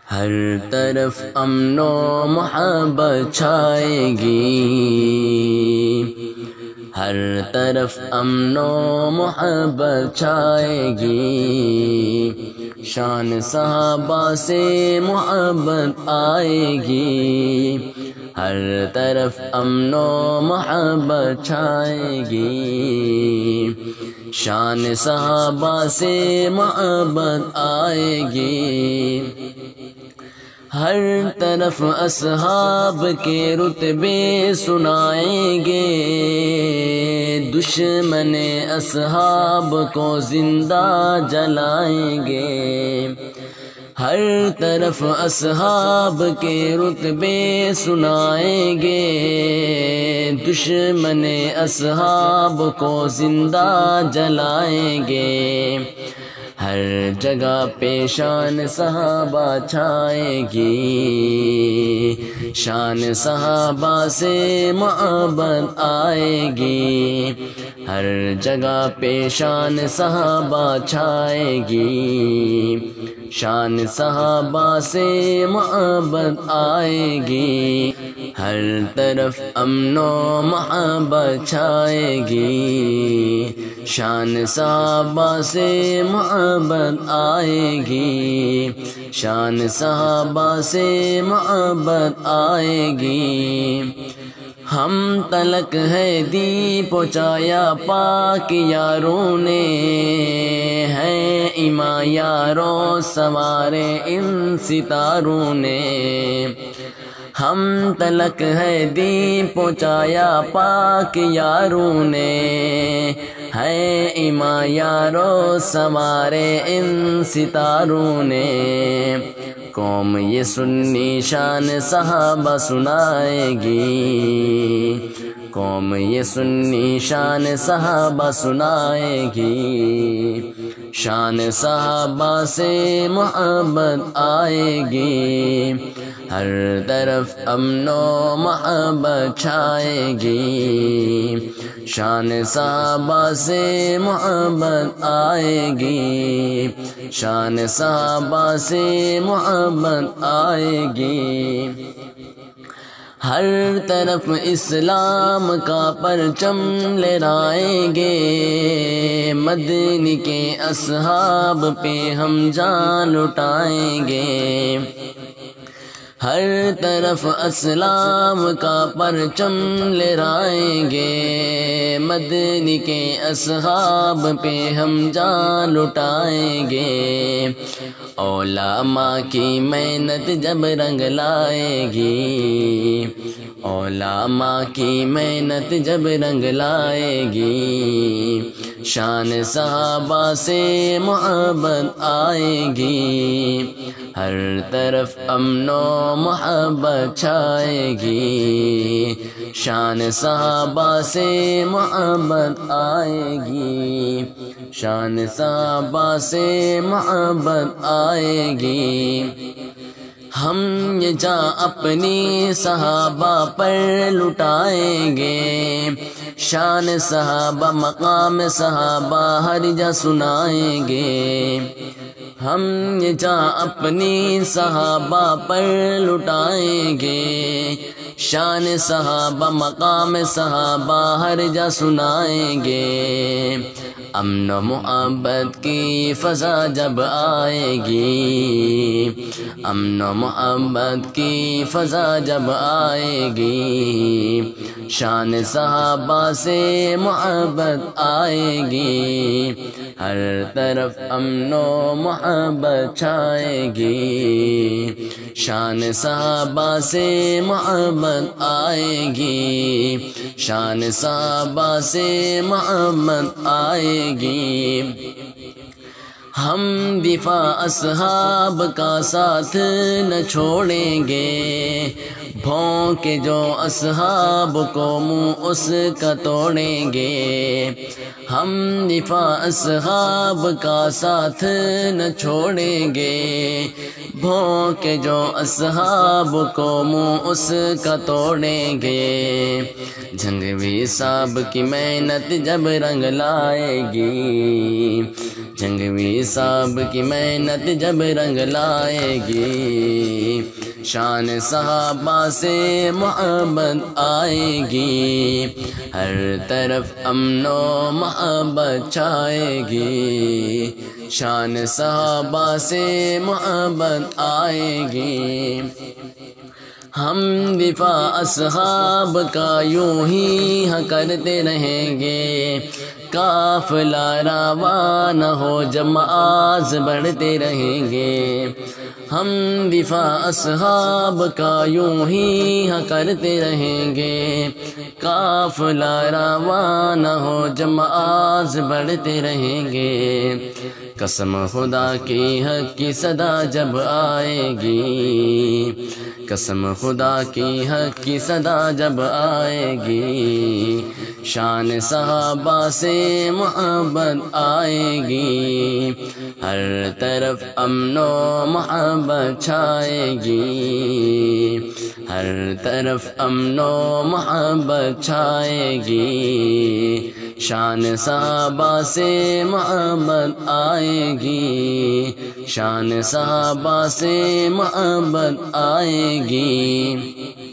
ہر طرف امن و محبت چھائے گی، ہر طرف امن و محبت چھائے گی، شان صحابہ سے محبت آئے گی، ہر طرف امن و محبت چھائے گی، شان صحابہ سے محبت آئے گی، ہر طرف اصحاب کے رتبے سنائیں گے، دشمن اصحاب کو زندہ جلائیں گے، ہر طرف اصحاب کے رتبے سنائیں گے، دشمن اصحاب کو زندہ جلائیں گے، ہر جگہ پہ شان صحابہ چھائے گی، شان صحابہ سے محبت آئے گی، ہر جگہ پہ شان صحابہ چھائے گی، شان صحابہ سے محبت آئے گی، ہر طرف امن و محبت چھائے گی، شان صحابہ سے محبت آئے گی، شان صحابہ سے محبت آئے گی، ہم تلک ہے دی پہنچایا پاک یاروں نے، ہے اماں یاروں سوارے ان ستاروں نے، ہم تلک ہے دی پہنچایا پاک یاروں نے، ہے اماں یاروں سوارے ان ستاروں نے، قوم یہ سنی شان صحابہ سنائے گی، قوم یہ سنی شان صحابہ سنائے گی، شان صحابہ سے محبت آئے گی، ہر طرف امن و محبت چھائے گی، شان صحابہ سے محبت آئے گی، شان صحابہ سے محبت آئے گی، ہر طرف اسلام کا پرچم لہرائیں گے، مدنی کے اصحاب پہ ہم جان لٹائیں گے، ہر طرف اسلام کا پرچم لہرائیں گے، مدنی کے اصحاب پہ ہم جان لٹائیں گے، علماء کی محنت جب رنگ لائے گی، علماء کی محنت جب رنگ لائے گی، شان صحابہ سے محبت آئے گی، ہر طرف امن و محبت چھائے گی، شان صحابہ سے محبت آئے گی، شان صحابہ سے محبت آئے گی، ہم یہ جاں اپنی صحابہ پر لٹائیں گے، شان صحابہ مقام صحابہ ہر جا سنائیں گے، ہم یہ جاں اپنی صحابہ پر لٹائیں گے، شان صحابہ مقام صحابہ ہر جا سنائیں گے، امن و محبت کی فضا جب آئے گی، امن و محبت کی فضا جب آئے گی، شان صحابہ سے محبت آئے گی، ہر طرف امن و محبت چھائے گی، شان صحابہ سے محبت آئے گی، شان صحابہ سے محبت آئے گی، ہم دفاع اصحاب کا ساتھ نہ چھوڑیں گے، بھونکے جو اصحاب کو منہ اس کا توڑیں گے، ہم دفاع اصحاب کا ساتھ نہ چھوڑیں گے، بھونکے جو اصحاب کو منہ اس کا توڑیں گے، جھنگوی صاحب کی محنت جب رنگ لائے گی، جھنگوی صاحب کی محنت جب رنگ لائے گی، شان صحابہ سے محبت آئے گی، ہر طرف امن و محبت چھائے گی، شان صحابہ سے محبت آئے گی، ہم دفاع اصحاب کا یوں ہی کرتے رہیں گے، قافلہ روانہ ہو جماعت بڑھتے رہیں گے، ہم دفاع اصحاب کا یوں ہی کرتے رہیں گے، قافلہ روانہ ہو جماعت بڑھتے رہیں گے، قسم خدا کی حق کی صدا جب آئے گی، قسم خدا کی حق کی صدا جب آئے گی، شان صحابہ سے محبت آئے گی، ہر طرف امن و محبت چھائے گی، ہر طرف امن و محبت چھائے گی، شان صحابہ سے محبت آئے گی، شان صحابہ سے محبت آئے گی۔